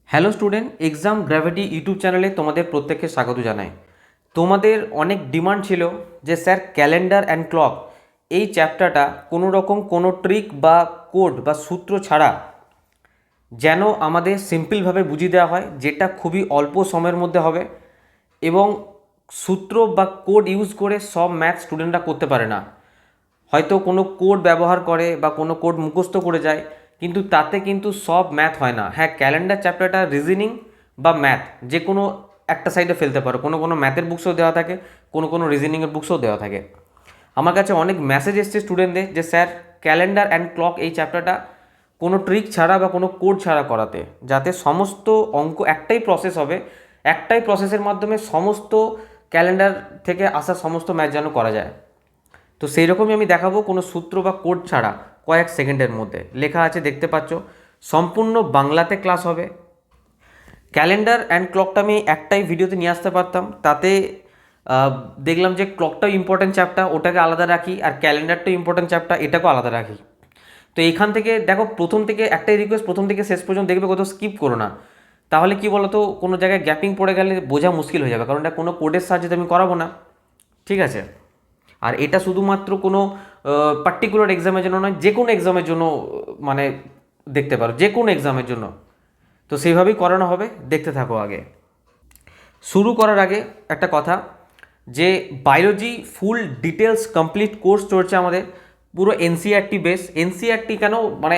Hello student, exam gravity YouTube চ্যানেলে তোমাদের প্রত্যেককে স্বাগত জানাই। তোমাদের অনেক ডিমান্ড ছিল যে স্যার ক্যালেন্ডার অ্যান্ড ক্লক এই চ্যাপ্টারটা কোনো রকম কোনো ট্রিক বা কোড বা সূত্র ছাড়া যেন আমাদের সিম্পলভাবে বুঝিয়ে দেওয়া হয়, যেটা খুবই অল্প সময়ের মধ্যে হবে এবং সূত্র বা কোড ইউজ করে সব ম্যাথ স্টুডেন্টরা করতে পারে না। হয়তো কোনো কোড ব্যবহার করে বা কোনো কোড মুখস্থ করে যায়, কিন্তু তাতে কিন্তু সব ম্যাথ হয় না। হ্যাঁ, ক্যালেন্ডার চ্যাপ্টারটা রিজনিং বা ম্যাথ যে কোনো একটা সাইডে ফেলতে পারো, কোনো কোনো ম্যাথের বুকসও দেওয়া থাকে, কোনো কোনো রিজনিংয়ের বুকসও দেওয়া থাকে। আমার কাছে অনেক মেসেজ এসছে স্টুডেন্টদের যে স্যার ক্যালেন্ডার অ্যান্ড ক্লক এই চ্যাপ্টারটা কোনো ট্রিক ছাড়া বা কোনো কোড ছাড়া করাতে, যাতে সমস্ত অঙ্ক একটাই প্রসেস হবে, একটাই প্রসেসের মাধ্যমে সমস্ত ক্যালেন্ডার থেকে আসা সমস্ত ম্যাথ যেন করা যায়। তো সেই রকমই আমি দেখাবো কোনো সূত্র বা কোড ছাড়া কয়েক সেকেন্ডের মধ্যে। লেখা আছে দেখতে পাচ্ছ, সম্পূর্ণ বাংলাতে ক্লাস হবে। ক্যালেন্ডার অ্যান্ড ক্লকটা আমি একটাই ভিডিওতে নিয়ে আসতে পারতাম, তাতে দেখলাম যে ক্লকটাও ইম্পর্ট্যান্ট চ্যাপ্টার, ওটাকে আলাদা রাখি, আর ক্যালেন্ডারটাও ইম্পর্ট্যান্ট চ্যাপ্টার, এটাকেও আলাদা রাখি। তো এখান থেকে দেখো, প্রথম থেকে একটাই রিকোয়েস্ট, প্রথম থেকে শেষ পর্যন্ত দেখবে, কোথাও স্কিপ করো না। তাহলে কি বলো তো, কোনো জায়গায় গ্যাপিং পড়ে গেলে বোঝা মুশকিল হয়ে যাবে, কারণ এটা কোনো কোডের সাহায্যে আমি করাবো না। ঠিক আছে? আর এটা শুধুমাত্র কোনো পার্টিকুলার এক্সামের জন্য নয়, যে কোনো এক্সামের জন্য মানে দেখতে পারো, যে কোনো এক্সামের জন্য। তো সেইভাবেই করানো হবে, দেখতে থাকো। আগে শুরু করার আগে একটা কথা, যে biology full details complete course চলছে আমাদের, পুরো এনসিইআরটি বেস। এনসিইআরটি কেন, মানে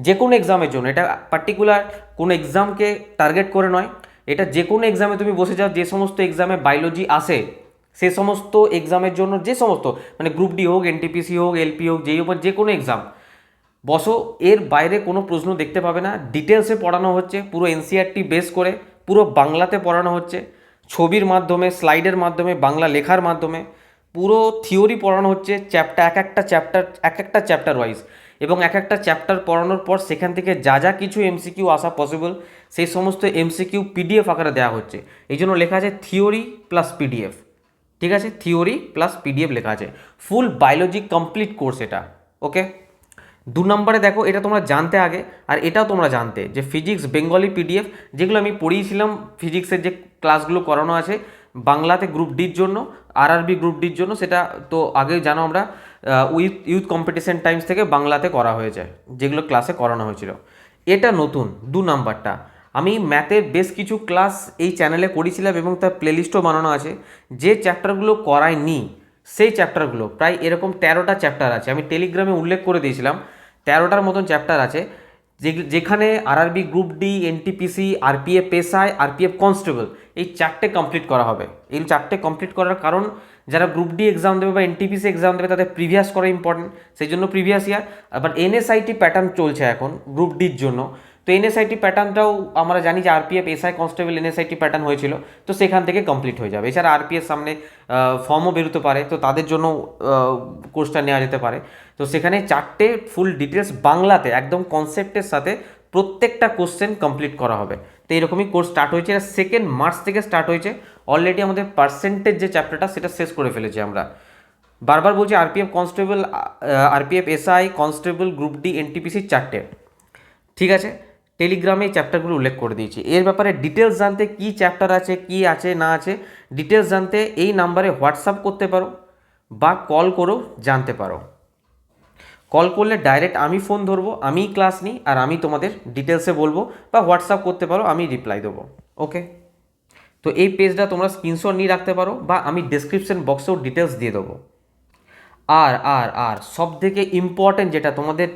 যে কোনো এক্সামের জন্য, এটা পার্টিকুলার কোনো এক্সামকে টার্গেট করে নয়, এটা যে কোনো এক্সামে তুমি বসে যাও, যে সমস্ত এক্সামে বায়োলজি আসে সে সমস্ত এক্সামের জন্য, যে সমস্ত মানে গ্রুপ ডি হোক, এনটিপিসি হোক, এলপি হোক, যেই হোক, যে কোনো এক্সাম বসো, এর বাইরে কোনো প্রশ্ন দেখতে পাবে না। ডিটেলসে পড়ানো হচ্ছে, পুরো এনসিইআরটি বেস করে, পুরো বাংলাতে পড়ানো হচ্ছে, ছবির মাধ্যমে, স্লাইডের মাধ্যমে, বাংলা লেখার মাধ্যমে পুরো থিওরি পড়ানো হচ্ছে। চ্যাপ্টার এক একটা চ্যাপ্টার ওয়াইজ, এবং এক একটা চ্যাপ্টার পড়ানোর পর সেখান থেকে যা যা কিছু এমসিকিউ আসা পসিবল, সেই সমস্ত এমসিকিউ পিডিএফ আকারে দেওয়া হচ্ছে। এই জন্য লেখা আছে থিওরি প্লাস পিডিএফ। ঠিক আছে, থিওরি প্লাস পিডিএফ লেখা আছে, ফুল বায়োলজি কমপ্লিট কোর্স এটা। ওকে, 2 নম্বরে দেখো, এটা তোমরা জানতে আগে, আর এটাও তোমরা জানতে যে ফিজিক্স বেঙ্গলি পিডিএফ, যেগুলো আমি পড়িয়েছিলাম, ফিজিক্সের যে ক্লাসগুলো করানো আছে বাংলাতে গ্রুপ ডির জন্য, আরআরবি গ্রুপ ডির জন্য, সেটা তো আগেই জানো, আমরা ইউথ কম্পিটিশন টাইমস থেকে বাংলাতে করা হয়েছে, যেগুলো ক্লাসে করানো হয়েছিল। এটা নতুন 2 নম্বরটা, আমি ম্যাথের বেশ কিছু ক্লাস এই চ্যানেলে করেছিলাম এবং তার প্লেলিস্টও বানানো আছে। যে চ্যাপ্টারগুলো করায়নি, সেই চ্যাপ্টারগুলো প্রায় এরকম 13টা চ্যাপ্টার আছে, আমি টেলিগ্রামে উল্লেখ করে দিয়েছিলাম। 13টার মতন চ্যাপ্টার আছে, যেখানে RRB group D, NTPC, RPF SI, RPF constable, এই 4টে কমপ্লিট করা হবে। এই 4টে কমপ্লিট করার কারণ, যারা গ্রুপ ডি এক্সাম দেবে বা এনটিপিসি এক্সাম দেবে, তাদের প্রিভিয়াস করা ইম্পর্টেন্ট, সেই জন্য প্রিভিয়াস ইয়ার। আবার এনএসআইটি প্যাটার্ন চলছে এখন গ্রুপ ডির জন্য, তো এনএসআইটি প্যাটার্নটাও আমরা জানি যে আরপিএফ এসআই কনস্টেবল এনএসআইটি প্যাটার্ন হয়েছিল, তো সেখান থেকে কমপ্লিট হয়ে যাবে। এছাড়া আরপিএফ সামনে ফর্মও বেরোতে পারে, তো তাদের জন্য কোর্সটা নেওয়া যেতে পারে। তো সেখানে 4টে ফুল ডিটেলস বাংলাতে একদম কনসেপ্টের সাথে প্রত্যেকটা কোশ্চেন কমপ্লিট করা হবে। তো এইরকমই কোর্স স্টার্ট হয়েছে, এটা 2 মার্চ থেকে স্টার্ট হয়েছে। অলরেডি আমাদের পার্সেন্টেজ যে চ্যাপ্টারটা, সেটা শেষ করে ফেলেছি আমরা। বারবার বলছি, RPF constable, RPF SI constable, group D, NTPC 4টে। ঠিক আছে, টেলিগ্রামে এই চ্যাপ্টারগুলো উল্লেখ করে দিয়েছি। এর ব্যাপারে ডিটেলস জানতে, কি চ্যাপ্টার আছে, কি আছে না আছে, ডিটেলস জানতে এই নাম্বারে হোয়াটসঅ্যাপ করতে পারো বা কল করেও জানতে পারো। কল করলে ডাইরেক্ট আমি ফোন ধরবো, আমিই ক্লাস নিই, আর আমি তোমাদের ডিটেলসে বলবো, বা হোয়াটসঅ্যাপ করতে পারো, আমি রিপ্লাই দেবো। ওকে, তো এই পেজটা তোমরা স্ক্রিনশট নিয়ে রাখতে পারো, বা আমি ডেসক্রিপশন বক্সেও ডিটেলস দিয়ে দেবো। আর আর আর সব থেকে ইম্পর্টেন্ট, যেটা তোমাদের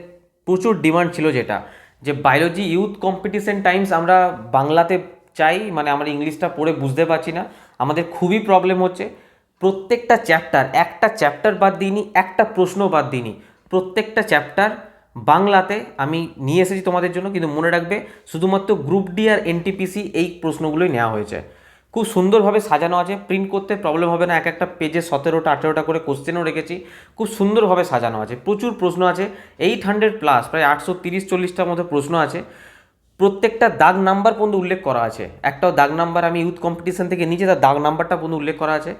প্রচুর ডিমান্ড ছিল, যেটা যে বায়োলজি ইউথ কম্পিটিশন টাইমস আমরা বাংলাতে চাই, মানে আমরা ইংলিশটা পড়ে বুঝতে পারছি না, আমাদের খুবই প্রবলেম হচ্ছে। প্রত্যেকটা চ্যাপ্টার, একটা চ্যাপ্টার বাদ দিইনি, একটা প্রশ্ন বাদ দিইনি, প্রত্যেকটা চ্যাপ্টার বাংলাতে আমি নিয়ে এসেছি তোমাদের জন্য। কিন্তু মনে রাখবে, শুধুমাত্র গ্রুপ ডি আর এনটিপিসি এই প্রশ্নগুলোই নেওয়া হয়েছে। খুব সুন্দরভাবে সাজানো আছে, প্রিন্ট করতে প্রবলেম হবে না, এক একটা পেজে 17টা 18টা করে কোশ্চেনও রেখেছি, খুব সুন্দরভাবে সাজানো আছে, প্রচুর প্রশ্ন আছে, 800+, প্রায় 830-40টার মতো প্রশ্ন আছে। প্রত্যেকটা দাগ নাম্বার পর্যন্ত উল্লেখ করা আছে, একটাও দাগ নাম্বার আমি ইউথ কম্পিটিশন থেকে নিচে তার দাগ নাম্বারটা পর্যন্ত উল্লেখ করা আছে।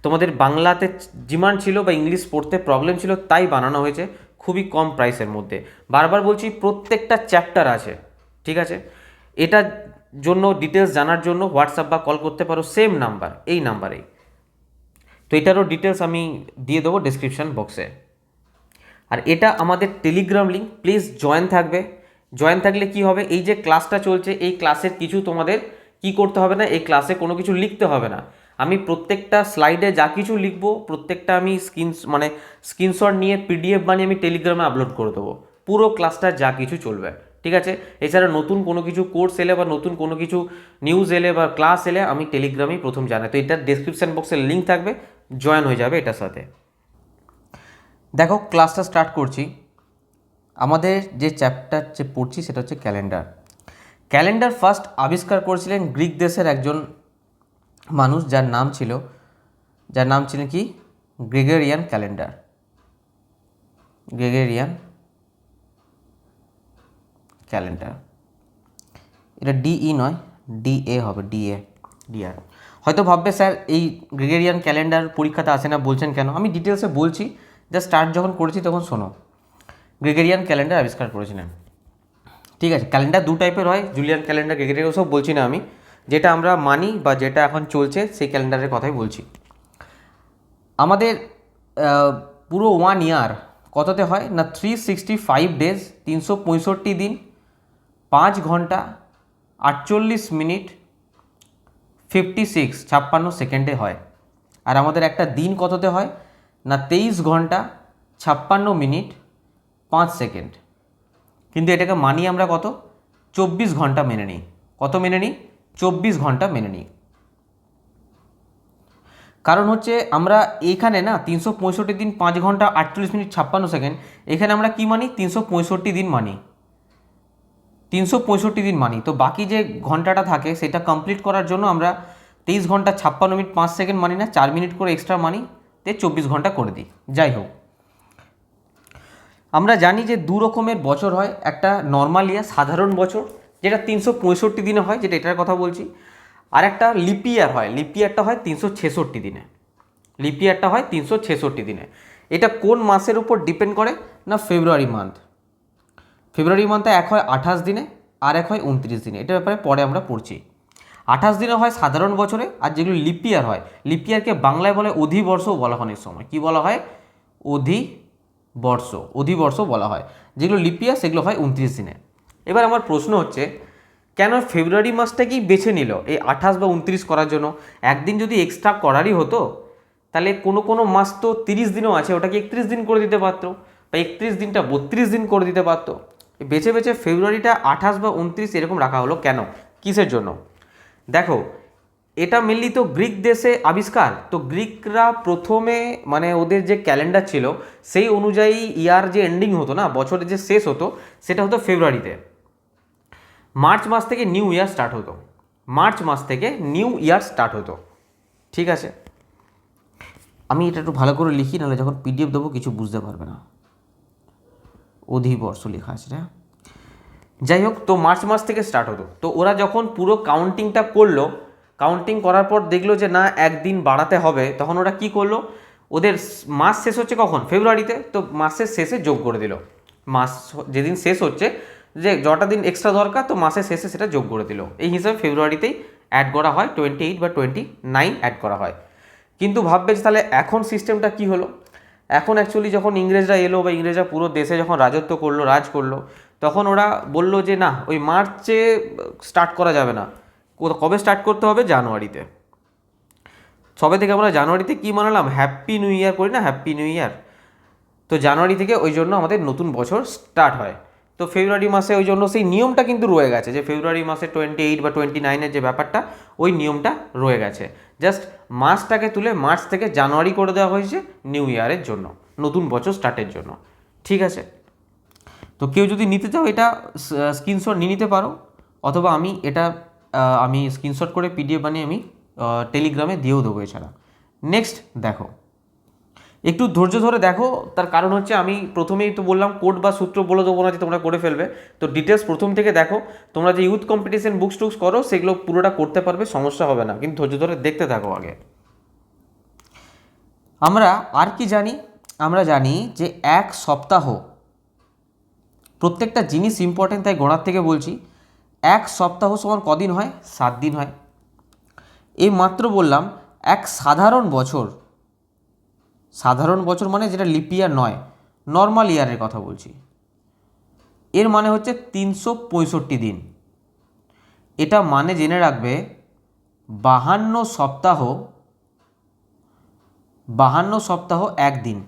তোমাদের বাংলাতে ডিমান্ড ছিল বা ইংলিশ পড়তে প্রবলেম ছিল, তাই বানানো হয়েছে খুবই কম প্রাইসের মধ্যে। বারবার বলছি, প্রত্যেকটা চ্যাপ্টার আছে। ঠিক আছে, এটা জন্য ডিটেলস জানার জন্য হোয়াটসঅ্যাপ বা কল করতে পারো সেম নাম্বার, এই নাম্বারেই। তো এটারও ডিটেলস আমি দিয়ে দেবো ডেসক্রিপশান বক্সে। আর এটা আমাদের টেলিগ্রাম লিঙ্ক, প্লিজ জয়েন থাকবে। জয়েন থাকলে কি হবে, এই যে ক্লাসটা চলছে এই ক্লাসের কিছু তোমাদের কি করতে হবে না, এই ক্লাসে কোনো কিছু লিখতে হবে না। আমি প্রত্যেকটা স্লাইডে যা কিছু লিখবো প্রত্যেকটা আমি স্ক্রিনশট নিয়ে পিডিএফ বানিয়ে আমি টেলিগ্রামে আপলোড করে দেবো, পুরো ক্লাসটা যা কিছু চলবে, ঠিক আছে। এছাড়া নতুন কোনো কিছু কোর্স এলে বা নতুন কোনো কিছু নিউজ এলে বা ক্লাস এলে আমি টেলিগ্রামেই প্রথম জানাই। তো এটার ডেসক্রিপশান বক্সে লিঙ্ক থাকবে, জয়েন হয়ে যাবে এটার সাথে। দেখো ক্লাসটা স্টার্ট করছি। আমাদের যে চ্যাপ্টার যে পড়ছি সেটা হচ্ছে ক্যালেন্ডার। ক্যালেন্ডার ফার্স্ট আবিষ্কার করেছিলেন গ্রিক দেশের একজন মানুষ, যার নাম ছিলেন কি, গ্রেগরিয়ান ক্যালেন্ডার। গ্রেগরিয়ান ক্যালেন্ডার, এটা ডিই নয়, ডিএ হবে, ডিআর। হয়তো ভাববে স্যার এই গ্রেগরিয়ান ক্যালেন্ডার পরীক্ষাতে আসে না, বলছেন কেন? আমি ডিটেলসে বলছি, জাস্ট স্টার্ট যখন করেছি তখন শোনো। গ্রেগরিয়ান ক্যালেন্ডার আবিষ্কার করেছিলেন, ঠিক আছে। ক্যালেন্ডার দু টাইপের হয়, জুলিয়ান ক্যালেন্ডার, গ্রেগরিয়ান, ওসব বলছি না আমি। যেটা আমরা মানি বা যেটা এখন চলছে সেই ক্যালেন্ডারের কথাই বলছি। আমাদের পুরো 1 ইয়ার কততে হয় না, 365 ডেজ, 365 দিন, 5 ঘন্টা 48 মিনিট 56 সেকেন্ডে হয়। আর আমাদের একটা দিন কততে হয় না, 23 ঘন্টা 56 মিনিট 5 সেকেন্ড। কিন্তু এটাকে মানি আমরা কত, 24 ঘন্টা মেনে নিই। কত মেনে নিই? 24 ঘন্টা মেনে নিই। কারণ হচ্ছে আমরা এইখানে না 365 দিন 5 ঘন্টা 48 মিনিট 56 সেকেন্ড, এখানে আমরা কি মানি, 365 দিন মানি, 365 দিন মানি। তো বাকি যে ঘন্টাটা থাকে সেটা কমপ্লিট করার জন্য আমরা 23 ঘন্টা 56 মিনিট 5 সেকেন্ড মানি না, 4 মিনিট করে এক্সট্রা মানি, তে 24 ঘন্টা করে দিই। যাই হোক, আমরা জানি যে দু রকমের বছর হয়, একটা নর্মাল ইয়ার, সাধারণ বছর, যেটা 365 দিনে হয়, যেটা এটার কথা বলছি। আর একটা লিপ ইয়ার হয়, লিপ ইয়ারটা হয় 366 দিনে, লিপ ইয়ারটা হয় 366 দিনে। এটা কোন মাসের উপর ডিপেন্ড করে না, ফেব্রুয়ারি মান্থ। ফেব্রুয়ারি মান্থে এক হয় 28 দিনে আর এক হয় 29 দিনে, এটার ব্যাপারে পরে আমরা পড়ছি। 28 দিনে হয় সাধারণ বছরে, আর যেগুলো লিপ ইয়ার হয়, লিপ ইয়ারকে বাংলায় বলে অধিবর্ষও বলা হয় অনেক সময়। কী বলা হয়? অধিবর্ষ বলা হয়। যেগুলো লিপ ইয়ার সেগুলো হয় 29 দিনে। এবার আমার প্রশ্ন হচ্ছে, কেন ফেব্রুয়ারি মাসটাকেই বেছে নিল এই 28 বা 29 করার জন্য? একদিন যদি এক্সট্রা করারই হতো তাহলে কোনো মাস তো 30 দিনও আছে, ওটাকে 31 দিন করে দিতে পারতো, বা 31 দিনটা 32 দিন করে দিতে পারতো। বেছে বেছে ফেব্রুয়ারিটা 28 বা 29 এরকম রাখা হলো কেন, কিসের জন্য? দেখো, এটা মেনলি তো গ্রিক দেশে আবিষ্কার। তো গ্রিকরা প্রথমে মানে ওদের যে ক্যালেন্ডার ছিল সেই অনুযায়ী ইয়ার যে এন্ডিং হতো না, বছরের যে শেষ হতো, সেটা হতো ফেব্রুয়ারিতে। মার্চ মাস থেকে নিউ ইয়ার স্টার্ট হতো, মার্চ মাস থেকে নিউ ইয়ার স্টার্ট হতো, ঠিক আছে। আমি এটা একটু ভালো করে লিখি, নাহলে যখন পিডিএফ দেবো কিছু বুঝতে পারবে না। অধিবর্ষ লেখা আছে না। যাই হোক, তো মার্চ মাস থেকে স্টার্ট হতো। তো ওরা যখন পুরো কাউন্টিংটা করলো, কাউন্টিং করার পর দেখলো যে না একদিন বাড়াতে হবে, তখন ওরা কি করলো, ওদের মাস শেষ হচ্ছে কখন, ফেব্রুয়ারিতে, তো মাসের শেষে যোগ করে দিল। মাস যেদিন শেষ হচ্ছে, যে যটা দিন এক্সট্রা দরকার, তো মাসের শেষে সেটা যোগ করে দিল। এই হিসাবে ফেব্রুয়ারিতেই অ্যাড করা হয়, 28 বা 29 অ্যাড করা হয়। কিন্তু ভাববে যে তাহলে এখন সিস্টেমটা কি হলো? এখন অ্যাকচুয়ালি যখন ইংরেজরা এলো বা ইংরেজরা পুরো দেশে যখন রাজত্ব করলো, রাজ করলো, তখন ওরা বলল যে না, ওই মার্চে স্টার্ট করা যাবে না। কবে স্টার্ট করতে হবে? জানুয়ারিতে। সবে থেকে আমরা জানুয়ারিতে কী মানালাম, হ্যাপি নিউ ইয়ার করি না, হ্যাপি নিউ ইয়ার। তো জানুয়ারি থেকে ওই জন্য আমাদের নতুন বছর স্টার্ট হয়। তো ফেব্রুয়ারি মাসে ওই জন্য সেই নিয়মটা কিন্তু রয়ে গেছে, যে ফেব্রুয়ারি মাসে 28 বা 29 যে ব্যাপারটা, ওই নিয়মটা রয়ে গেছে। জাস্ট মাসটাকে তুলে মার্চ থেকে জানুয়ারি করে দেওয়া হয়েছে নিউ ইয়ারের জন্য, নতুন বছর স্টার্টের জন্য, ঠিক আছে। তো কেউ যদি নিতে চাও এটা স্ক্রিনশট নিয়ে নিতে পারো, অথবা আমি স্ক্রিনশট করে পিডিএফ বানিয়ে আমি টেলিগ্রামে দিয়েও দেবো। এছাড়া নেক্সট দেখো, একটু ধৈর্য ধরে দেখো। তার কারণ হচ্ছে আমি প্রথমেই তো বললাম কোড বা সূত্র বলে দেবো না যে তোমরা করে ফেলবে। তো ডিটেলস প্রথম থেকে দেখো। তোমরা যে ইউথ কম্পিটিশন বুকস টুকস করো সেগুলো পুরোটা করতে পারবে, সমস্যা হবে না, কিন্তু ধৈর্য ধরে দেখতে থাকো আগে। আমরা আর কি জানি? আমরা জানি যে এক সপ্তাহ, প্রত্যেকটা জিনিস ইম্পর্টেন্ট, তাই গোড়ার থেকে বলছি। এক সপ্তাহ সমান কদিন হয়? 7 দিন হয়। এই মাত্র বললাম এক সাধারণ বছর, সাধারণ বছর মানে যেটা লিপ ইয়ার নয়, নর্মাল ইয়ারের কথা বলছি, এর মানে হচ্ছে 365 দিন। এটা মানে জেনে রাখবে 52 সপ্তাহ, 52 সপ্তাহ একদিন।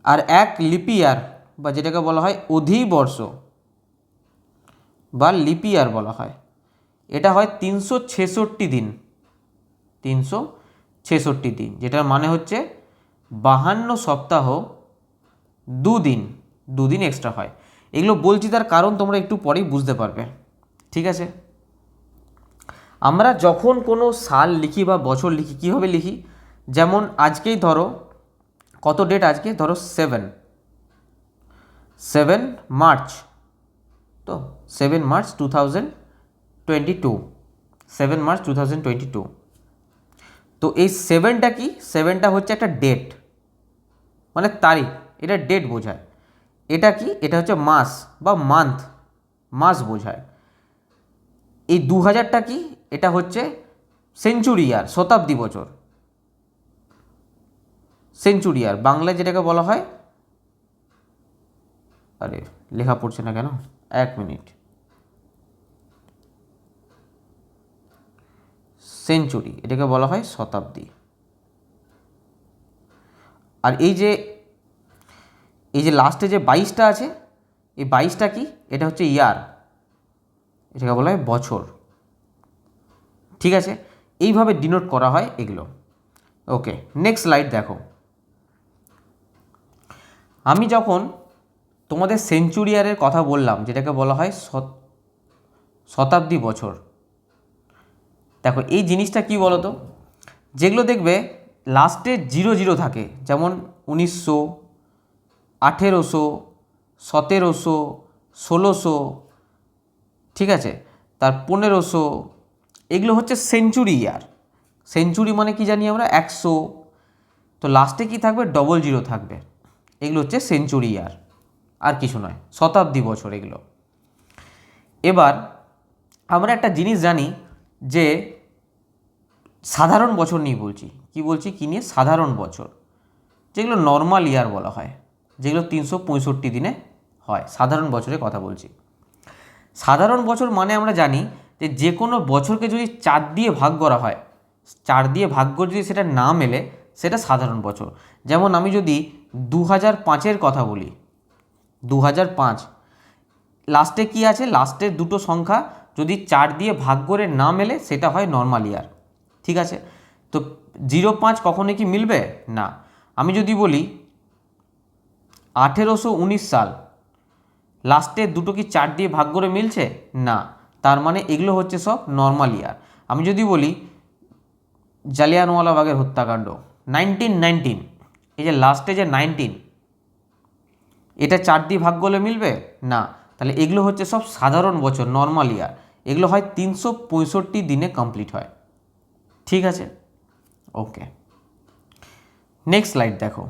আর এক লিপ ইয়ার বা যেটাকে বলা হয় অধিবর্ষ বা লিপ ইয়ার বলা হয়, এটা হয় 366 দিন, 366 দিন, যেটার মানে হচ্ছে 52 সপ্তাহ 2 দিন, 2 দিন এক্সট্রা হয়। এগুলো বলছি তার কারণ তোমরা একটু পরেই বুঝতে পারবে, ঠিক আছে? আমরা যখন কোনো সাল লিখি বা বছর লিখি কীভাবে লিখি? যেমন আজকেই ধরো কত ডেট আজকে, ধরো 7 মার্চ, তো 7 মার্চ 2022, 7 মার্চ 2022। তো এই 7টা কি? 7টা হচ্ছে একটা ডেট, মানে তারিখ, এটা ডেট বোঝায়। এটা কি? এটা হচ্ছে মাস বা মান্থ, মাস বোঝায়। এই 2000টা কি? এটা হচ্ছে সেঞ্চুরি ইয়ার, শতাব্দী বছর, সেঞ্চুরি ইয়ার বাংলায় যেটাকে বলা হয়, আরে লেখা পড়ছে না কেন, 1 মিনিট, সেঞ্চুরি, এটাকে বলা হয় শতাব্দী। আর এই যে লাস্টে যে 22টা আছে, এই 22টা কি? এটা হচ্ছে ইয়ার, এটাকে বলা হয় বছর, ঠিক আছে? এইভাবে ডিনোট করা হয় এগুলো। ওকে, নেক্সট স্লাইড দেখো। আমি যখন তোমাদের সেঞ্চুরি ইয়ারের কথা বললাম, যেটাকে বলা হয় শতাব্দী বছর, দেখো এই জিনিসটা কি বলো তো, যেগুলো দেখবে লাস্টে 00 থাকে, যেমন 1900, 1800, 1700, 1600, ঠিক আছে, তার 1500, এগুলো হচ্ছে সেঞ্চুরি ইয়ার। সেঞ্চুরি মানে কি জানি আমরা? 100, তো লাস্টে কি থাকবে? 00 থাকবে, এগুলো হচ্ছে সেঞ্চুরি ইয়ার, আর কিছু নয়, শতাব্দী বছর এগুলো। এবার আমরা একটা জিনিস জানি যে সাধারণ বছর নিয়ে বলছি, কি বলছি, কি নিয়ে? সাধারণ বছর, যেগুলো নর্মাল ইয়ার বলা হয়, যেগুলো 365 দিনে হয়, সাধারণ বছরের কথা বলছি। সাধারণ বছর মানে আমরা জানি যে কোনো বছরকে যদি 4 দিয়ে ভাগ করা হয়, 4 দিয়ে ভাগ করে যদি সেটা না মেলে, সেটা সাধারণ বছর। যেমন আমি যদি 2005-এর কথা বলি, 2005, লাস্টে কি আছে? লাস্টের দুটো সংখ্যা যদি 4 দিয়ে ভাগ করে না মেলে, সেটা হয় নর্মাল ইয়ার, ঠিক আছে? তো 05 কখনো কি মিলবে না। আমি যদি বলি 1819 সাল, লাস্টের দুটো কি 4 দিয়ে ভাগ করে মিলছে না, তার মানে এগুলো হচ্ছে সব নর্মাল ইয়ার। আমি যদি বলি জালিয়ানওয়ালাবাগের হত্যাকাণ্ড 1919, এই যে লাস্টে যে 19, এটা 4 দিয়ে ভাগ করলে মিলবে না, তাহলে এগুলো হচ্ছে সব সাধারণ বছর, নর্মাল ইয়ার, এগুলো হয় 365 দিনে কমপ্লিট হয়, ঠিক আছে? ওকে, নেক্সট স্লাইড দেখো।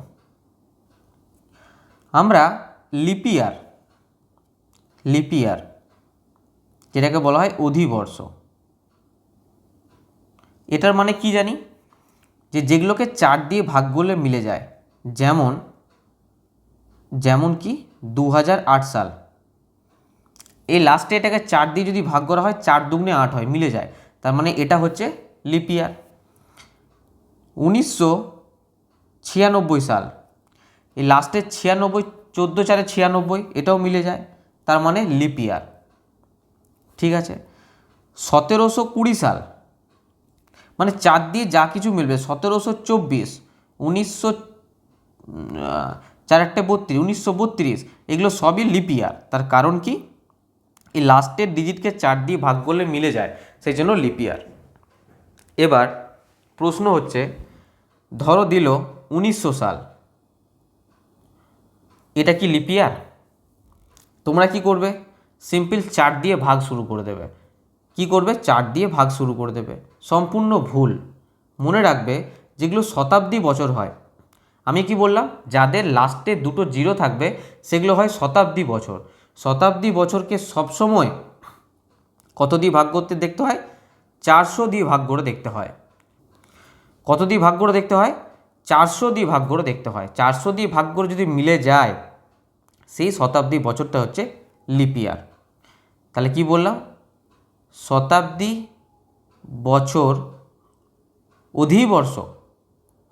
আমরা লিপ ইয়ার, লিপ ইয়ার যেটাকে বলা হয় অধিবর্ষ, এটার মানে কি জানি? যেগুলোকে 4 দিয়ে ভাগ করলে মিলে যায়, যেমন কি 2008 সাল, এই লাস্টে এটাকে 4 দিয়ে যদি ভাগ করা হয়, 4 দুগুণে 8 হয়, মিলে যায়, তার মানে এটা হচ্ছে লিপ ইয়ার। 1996 সাল, এই লাস্টের 96, 14 4 96, এটাও মিলে যায়, তার মানে লিপ ইয়ার, ঠিক আছে? 1720 সাল, মানে 4 দিয়ে যা কিছু মিলবে, 1724, 1900, 4 1 32, 1932, এগুলো সবই লিপ ইয়ার। তার কারণ কি? এই লাস্টের ডিজিটকে 4 দিয়ে ভাগ করলে মিলে যায়, সেই জন্য লিপ ইয়ার। এবার প্রশ্ন হচ্ছে, ধরো দিল 1900 সাল, এটা কি লিপ ইয়ার? তোমরা কি করবে? সিম্পল 4 দিয়ে ভাগ শুরু করে দেবে। কি করবে? 4 দিয়ে ভাগ শুরু করে দেবে। সম্পূর্ণ ভুল। মনে রাখবে, যেগুলো শতাব্দী বছর হয়, আমি কি বললাম? যাদের লাস্টে দুটো 0 থাকবে, সেগুলো হয় শতাব্দী বছর। শতাব্দী বছরকে সবসময় কত দিয়ে ভাগ করতে দেখতে হয়? 400 দিয়ে ভাগ করে দেখতে হয়। কত দিয়ে ভাগ করে দেখতে হয়? 400 দিয়ে ভাগ করে দেখতে হয়। 400 দিয়ে ভাগ করে যদি মিলে যায় সেই শতাব্দী বছরটা হচ্ছে লিপ ইয়ার। তাহলে কি বললাম? শতাব্দী বছর অধিবর্ষ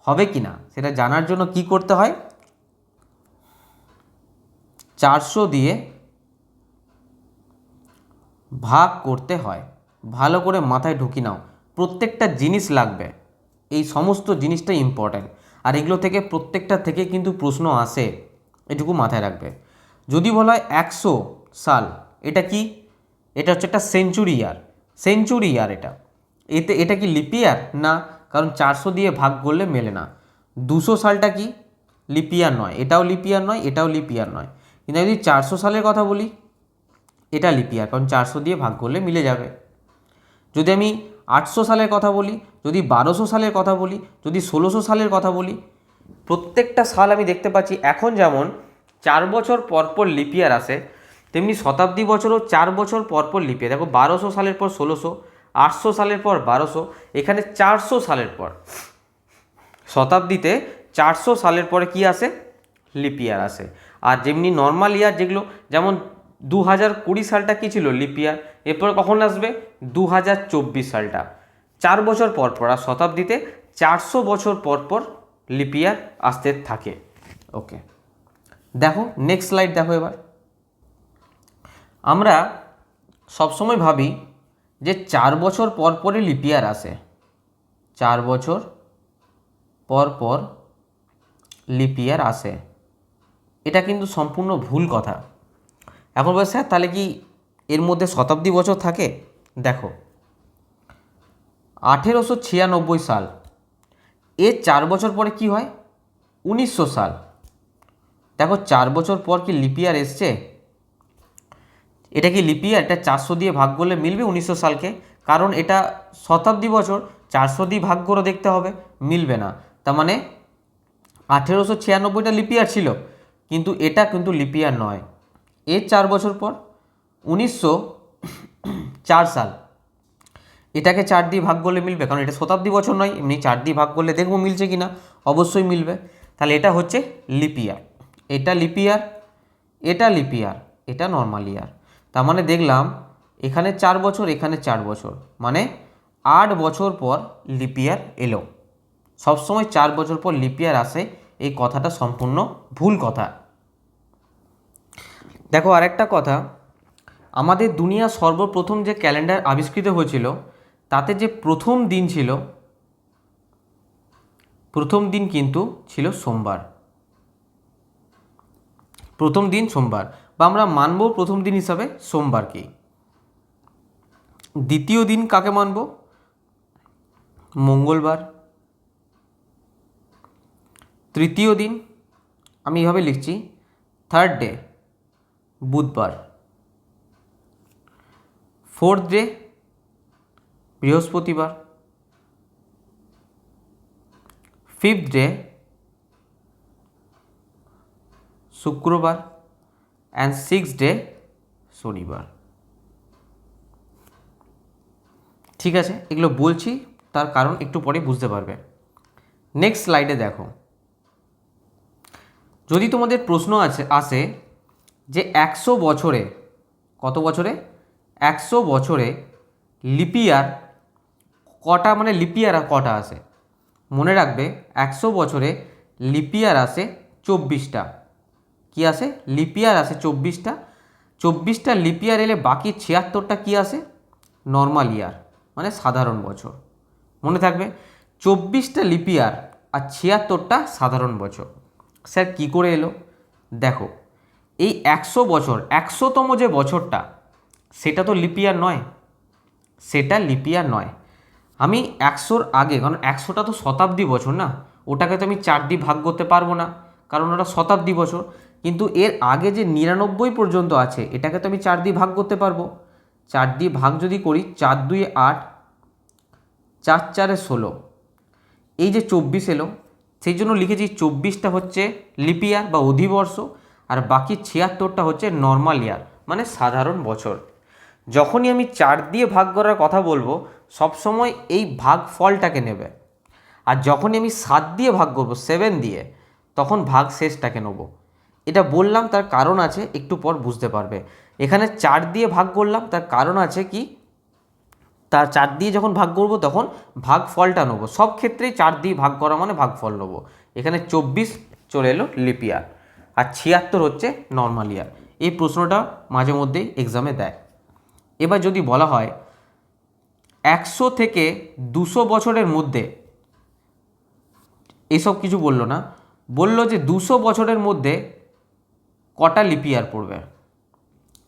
হবে কি না সেটা জানার জন্য কি করতে হয়? 400 দিয়ে ভাগ করতে হয়। ভালো করে মাথায় ঢুকি নাও, প্রত্যেকটা জিনিস লাগবে, এই সমস্ত জিনিসটাই ইম্পর্ট্যান্ট। আর এগুলো থেকে প্রত্যেকটা থেকে কিন্তু প্রশ্ন আসে, এটুকু মাথায় রাখবে। যদি বলা হয় 100 সাল, এটা কি? এটা হচ্ছে একটা সেঞ্চুরি ইয়ার। সেঞ্চুরি ইয়ার এটা কি লিপ ইয়ার? না, কারণ 400 দিয়ে ভাগ করলে মেলে না। 200 সালটা কি? লিপ ইয়ার নয়, এটাও লিপ ইয়ার নয়, এটাও লিপ ইয়ার নয়। কিন্তু যদি 400 সালের কথা বলি, এটা লিপ ইয়ার, কারণ 400 দিয়ে ভাগ করলে মিলে যাবে। যদি আমি 800 সালের কথা বলি, যদি 1200 সালের কথা বলি, যদি 1600 সালের কথা বলি, প্রত্যেকটা সাল আমি দেখতে পাচ্ছি এখন যেমন 4 বছর পর পর লিপ ইয়ার আসে, তেমনি শতাব্দী বছরও 4 বছর পর পর লিপ ইয়ার। দেখো 1200 সালের পর 1600, 800 সালের পর 1200, এখানে 400 সালের পর শতাব্দীতে 400 সালের পরে কি আসে? লিপ ইয়ার আসে। আর যেমনি নর্মাল ইয়ার যেগুলো, যেমন 2020 সালটা কী ছিল? লিপ ইয়ার। এরপর কখন আসবে? 2024 সালটা। 4 বছর পর পর। আর শতাব্দীতে 400 বছর পর পর লিপ ইয়ার আসতে থাকে। ওকে, দেখো নেক্সট স্লাইড দেখো। এবার আমরা সবসময় ভাবি যে 4 বছর পর পরই লিপ ইয়ার আসে, 4 বছর পর পর লিপ ইয়ার আসে। এটা কিন্তু সম্পূর্ণ ভুল কথা। এখন বলছে স্যার তাহলে কি এর মধ্যে শতাব্দী বছর থাকে? দেখো 1896 সাল, এর 4 বছর পরে কি হয়? 1900 সাল। দেখো 4 বছর পর কি লিপ ইয়ার এসছে? এটা কি লিপ ইয়ার? এটা 400 দিয়ে ভাগ করলে মিলবে 1900 সালকে? কারণ এটা শতাব্দী বছর, 400 দিয়ে ভাগ করে দেখতে হবে, মিলবে না। তার মানে 1896টা লিপ ইয়ার ছিল, কিন্তু এটা কিন্তু লিপ ইয়ার নয়। এর 4 বছর পর 1904 সাল, এটাকে 4 দিয়ে ভাগ করলে মিলবে, কারণ এটা শতাব্দী বছর নয়। এমনি 4 দিয়ে ভাগ করলে দেখবো মিলছে কিনা, অবশ্যই মিলবে। তাহলে এটা হচ্ছে লিপ ইয়ার, এটা লিপ ইয়ার, এটা লিপ ইয়ার, এটা নর্মাল ইয়ার। তার মানে দেখলাম এখানে 4 বছর, এখানে 4 বছর, মানে 8 বছর পর লিপ ইয়ার এলো। সবসময় 4 বছর পর লিপ ইয়ার আসে, এই কথাটা সম্পূর্ণ ভুল কথা। দেখো আরেকটা কথা, আমাদের দুনিয়া সর্বপ্রথম যে ক্যালেন্ডার আবিষ্কৃত হয়েছিল তাতে যে প্রথম দিন ছিল, প্রথম দিন কিন্তু ছিল সোমবার। প্রথম দিন সোমবার, বা আমরা মানব প্রথম দিন হিসাবে সোমবারকেই। দ্বিতীয় দিন কাকে মানব? মঙ্গলবার। তৃতীয় দিন আমি এইভাবে লিখছি, থার্ড ডে বুধবার। ফোর্থ ডে বৃহস্পতিবার। ফিফথ ডে শুক্রবার। অ্যান্ড সিক্স ডে শনিবার। ঠিক আছে, এগুলো বলছি তার কারণ একটু পরে বুঝতে পারবে। নেক্সট স্লাইডে দেখো, যদি তোমাদের প্রশ্ন আসে যে 100 বছরে, কত বছরে? 100 বছরে লিপ ইয়ার কটা, মানে লিপ ইয়ার কটা আসে? মনে রাখবে 100 বছরে লিপ ইয়ার আসে 24টা। কি আসে? লিপ ইয়ার আসে 24টা। 24টা লিপ ইয়ার এলে বাকি 76টা কি আসে? নর্মাল ইয়ার, মানে সাধারণ বছর। মনে থাকবে 24টা লিপ ইয়ার আর 76টা সাধারণ বছর। স্যার কী করে এলো? দেখো এই 100 বছর, 100তম যে বছরটা, সেটা তো লিপ ইয়ার নয়, সেটা লিপ ইয়ার নয়। আমি 100র আগে, কারণ 100টা তো শতাব্দী বছর না, ওটাকে তো আমি 4 দিয়ে ভাগ করতে পারবো না, কারণ ওটা শতাব্দী বছর। কিন্তু এর আগে যে 99 পর্যন্ত আছে, এটাকে তো আমি 4 দিয়ে ভাগ করতে পারবো। 4 দিয়ে ভাগ যদি করি, 4 2 8, 4 4 16, এই যে 24 এলো, সেই জন্য লিখেছি 24টা হচ্ছে লিপ ইয়ার বা অধিবর্ষ, আর বাকি 76টা হচ্ছে নর্মাল ইয়ার, মানে সাধারণ বছর। যখনই আমি 4 দিয়ে ভাগ করার কথা বলবো সবসময় এই ভাগ ফলটাকে নেবে, আর যখনই আমি 7 দিয়ে ভাগ করব 7 দিয়ে, তখন ভাগ শেষটাকে নেব। এটা বললাম, তার কারণ আছে, একটু পর বুঝতে পারবে। এখানে 4 দিয়ে ভাগ করলাম, তার কারণ আছে কি, তার 4 দিয়ে যখন ভাগ করব তখন ভাগ ফলটা নেব। সব ক্ষেত্রেই 4 দিয়ে ভাগ করা মানে ভাগ ফল নেব। এখানে 24 চলে এলো লিপ ইয়ার, আর 76 হচ্ছে নর্মাল ইয়ার। এই প্রশ্নটা মাঝে মধ্যেই এক্সামে দেয়। এবার যদি বলা হয় 100 থেকে 200 বছরের মধ্যে, এসব কিছু বললো না, বললো যে 200 বছরের মধ্যে কটা লিপ ইয়ার পড়বে।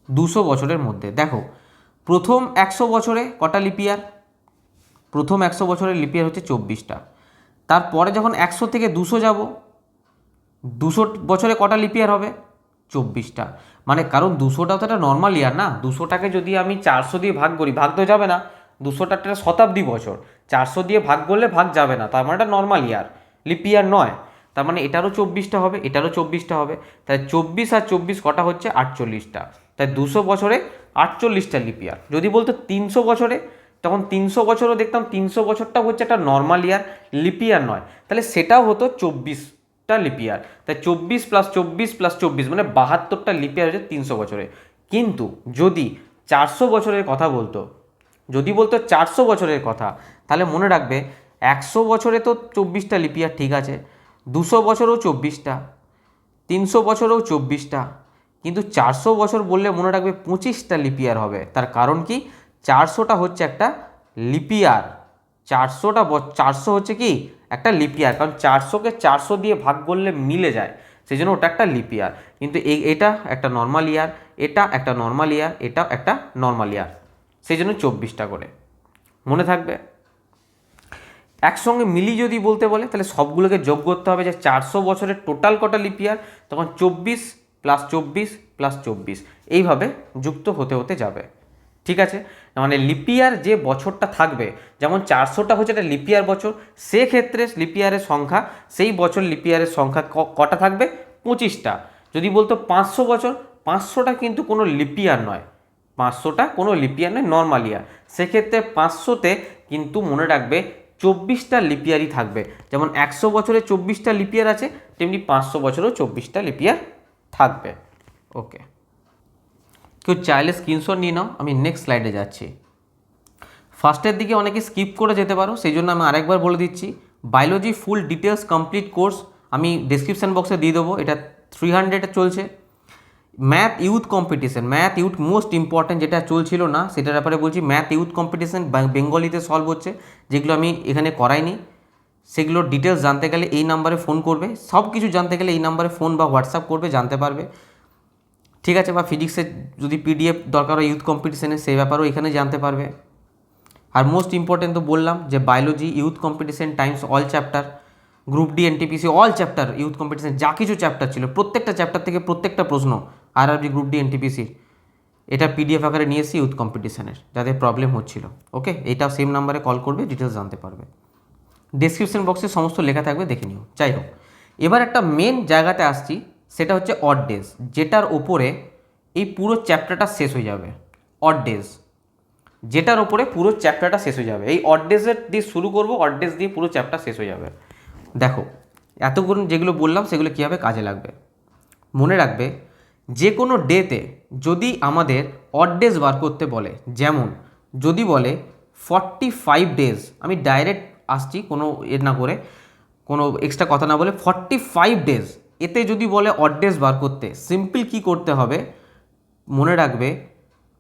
200 বছরের মধ্যে দেখো, প্রথম 100 বছরে কটা লিপ ইয়ার, প্রথম 100 বছরের লিপ ইয়ার হচ্ছে 24টা। তারপরে যখন 100 থেকে 200 যাব, 200 বছরে কটা লিপ ইয়ার হবে, 24টা। মানে কারণ 200টাও তো একটা নর্মাল ইয়ার না, 200টাকে যদি আমি 400 দিয়ে ভাগ করি, ভাগ তো যাবে না, 200টা একটা শতাব্দী বছর, 400 দিয়ে ভাগ করলে ভাগ যাবে না, তার মানে এটা নর্মাল ইয়ার, লিপ ইয়ার নয়। তার মানে এটারও 24টা হবে, এটারও 24টা হবে, তাই 24 আর 24 কটা হচ্ছে 48টা। তাই 200 বছরে 48টা লিপ ইয়ার। যদি বলতো 300 বছরে, তখন 300 বছরও দেখতাম 300 বছরটা হচ্ছে একটা নর্মাল ইয়ার, লিপ ইয়ার নয়, তাহলে সেটাও হতো 24টা লিপ ইয়ার। তাই 24 প্লাস 24 প্লাস 24 মানে 72টা লিপ ইয়ার হচ্ছে 300 বছরে। কিন্তু যদি 400 বছরের কথা বলতো, যদি বলতো 400 বছরের কথা, তাহলে মনে রাখবে 100 বছরে তো 24টা লিপ ইয়ার ঠিক আছে, 200 বছরেও 24টা, 300 বছরেও 24টা, কিন্তু 400 বছর বললে মনে রাখবে 25টা লিপ ইয়ার হবে। তার কারণ কি, 400টা হচ্ছে একটা লিপ ইয়ার, 400 হচ্ছে কি একটা লিপ ইয়ার, কারণ 400কে 400 দিয়ে ভাগ করলে মিলে যায়, সেই জন্য ওটা একটা লিপ ইয়ার। কিন্তু এটা একটা নর্মাল ইয়ার, এটা একটা নর্মাল ইয়ার, এটা একটা নর্মাল ইয়ার, সেই জন্য 24টা করে মনে থাকবে। একসঙ্গে মিলি যদি বলতে বলে, তাহলে সবগুলোকে যোগ করতে হবে, যে 400 বছরের টোটাল কটা লিপ ইয়ার, তখন 24 প্লাস 24 প্লাস 24, এইভাবে যুক্ত হতে হতে যাবে। ঠিক আছে, মানে লিপ ইয়ার যে বছরটা থাকবে, যেমন 400টা হচ্ছে একটা লিপ ইয়ার বছর, সেক্ষেত্রে লিপ ইয়ারের সংখ্যা, সেই বছর লিপ ইয়ারের সংখ্যা কটা থাকবে, 25টা। যদি বলতো 500 বছর, 500টা কিন্তু কোনো লিপ ইয়ার নয়, 500টা কোনো লিপ ইয়ার নয়, নর্মাল ইয়ার। সেক্ষেত্রে 500তে কিন্তু মনে রাখবে 24টা লিপ ইয়ারই থাকবে। যেমন 100 বছরে 24টা লিপ ইয়ার আছে, তেমনি 500 বছরেও 24টা লিপ ইয়ার থাকবে। ওকে, কেউ চাইলে স্ক্রিনশট নিয়ে নাও, আমি নেক্সট স্লাইডে যাচ্ছি। ফার্স্টের দিকে অনেকে স্কিপ করে যেতে পারো, সেই জন্য আমি আরেকবার বলে দিচ্ছি, biology full details complete course আমি ডেসক্রিপশান বক্সে দিয়ে দেবো, এটা 300 চলছে। Math youth competition, math youth most important, যেটা চলছিল না সেটার ব্যাপারে বলছি। ম্যাথ ইউথ কম্পিটিশন বেঙ্গলিতে সলভ হচ্ছে, যেগুলো আমি এখানে করাইনি, সেগুলোর ডিটেলস জানতে গেলে এই নাম্বারে ফোন করবে, সব কিছু জানতে গেলে এই নাম্বারে ফোন বা হোয়াটসঅ্যাপ করবে, জানতে পারবে। ঠিক আছে, বা ফিজিক্সের যদি পিডিএফ দরকার হয় ইউথ কম্পিটিশনে, সেই ব্যাপারেও এখানে জানতে পারবে। আর মোস্ট ইম্পর্টেন্ট তো বললাম যে biology youth competition Times all chapter, group D NTPC all chapter, youth competition যা কিছু চ্যাপ্টার ছিল প্রত্যেকটা চ্যাপ্টার থেকে প্রত্যেকটা প্রশ্ন আরআরবি গ্রুপ ডি এনটিপিসির, এটা পিডিএফ আকারে নিয়ে এসেছি ইউথ কম্পিটিশনের, যাদের প্রবলেম হচ্ছিল। ওকে, এইটাও সেম নাম্বারে কল করবে, ডিটেলস জানতে পারবে। ডেসক্রিপশন বক্সে সমস্ত লেখা থাকবে, দেখে নিও। যাই হোক, এবার একটা মেন জায়গাতে আসছি, সেটা হচ্ছে অড ডেজ, যেটার ওপরে এই পুরো চ্যাপ্টারটা শেষ হয়ে যাবে। অড ডেজ, যেটার ওপরে পুরো চ্যাপ্টারটা শেষ হয়ে যাবে, এই অড ডেজের দিয়ে শুরু করবো, অড ডেজ দিয়ে পুরো চ্যাপ্টার শেষ হয়ে যাবে। দেখো, এতক্ষণ যেগুলো বললাম সেগুলো কীভাবে কাজে লাগবে মনে রাখবে। যে কোনো ডেতে যদি আমাদের অড ডেজ বার করতে বলে, যেমন যদি বলে 45 ডেজ, আমি ডাইরেক্ট আসছি, কোনো না করে, কোনো এক্সট্রা কথা না বলে 45 ডেজ, এতে যদি বলে অড ডেজ বার করতে, সিম্পল কি করতে হবে মনে রাখবে,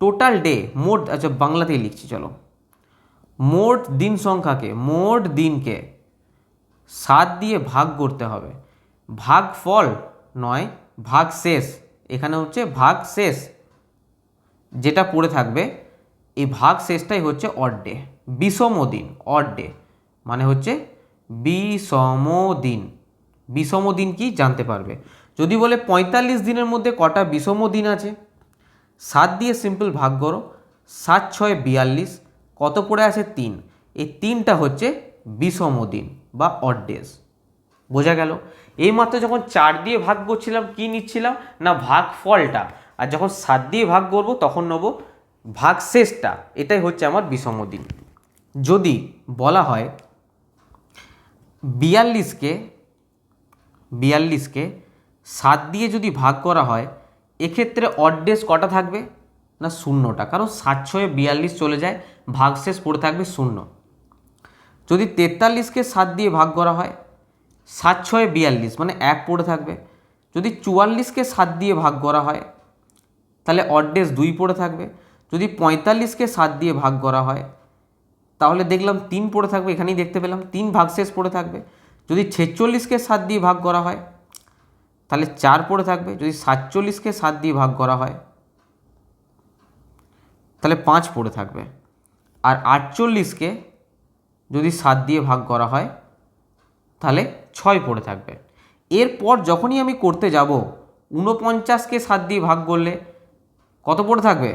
টোটাল ডে মোট, আচ্ছা বাংলাতেই লিখছি চলো, মোট দিন সংখ্যাকে, মোট দিনকে 7 দিয়ে ভাগ করতে হবে। ভাগ ফল নয়, ভাগ শেষ, এখানে হচ্ছে ভাগ শেষ যেটা পড়ে থাকবে, এই ভাগ শেষটাই হচ্ছে অড ডে, বিষম দিন। অড ডে মানে হচ্ছে বিষম দিন। বিষম দিন কি জানতে পারবে। যদি বলে 45 দিনের মধ্যে কটা বিষম দিন আছে, 7 দিয়ে সিম্পল ভাগ করো, 7 6 42, কত পড়ে আছে 3, এই 3টা হচ্ছে বিষম দিন বা অড ডেজ। বোঝা গেল? এইমাত্র যখন 4 দিয়ে ভাগ করছিলাম কি নিচ্ছিলাম না ভাগ ফলটা, আর যখন 7 দিয়ে ভাগ করব তখন নেব ভাগশেষটা এটাই হচ্ছে আমার বিষম দিন। যদি বলা হয় 42কে 7 দিয়ে যদি ভাগ করা হয়, এক্ষেত্রে অড ডেজ কটা থাকবে না শূন্যটা, কারণ 7 ছয়ে 42 চলে যায়, ভাগশেষ পড়ে থাকবে শূন্য। যদি 43কে 7 দিয়ে ভাগ করা হয়, 7 ছয়ে 42 মানে 1 পড়ে থাকবে। যদি 44কে 7 দিয়ে ভাগ করা হয় তাহলে অড ডেজ 2 পড়ে থাকবে। যদি 45কে 7 দিয়ে ভাগ করা হয় তাহলে দেখলাম 3 পড়ে থাকবে, এখানেই দেখতে পেলাম 3 ভাগশেষ পড়ে থাকবে। যদি 46কে 7 দিয়ে ভাগ করা হয় তাহলে 4 পড়ে থাকবে। যদি 47কে 7 দিয়ে ভাগ করা হয় তাহলে 5 পড়ে থাকবে। আর 48কে যদি 7 দিয়ে ভাগ করা হয় তাহলে 6 পড়ে থাকবে। এরপর যখনই আমি করতে যাব 49কে 7 দিয়ে ভাগ করলে কত পড়ে থাকবে,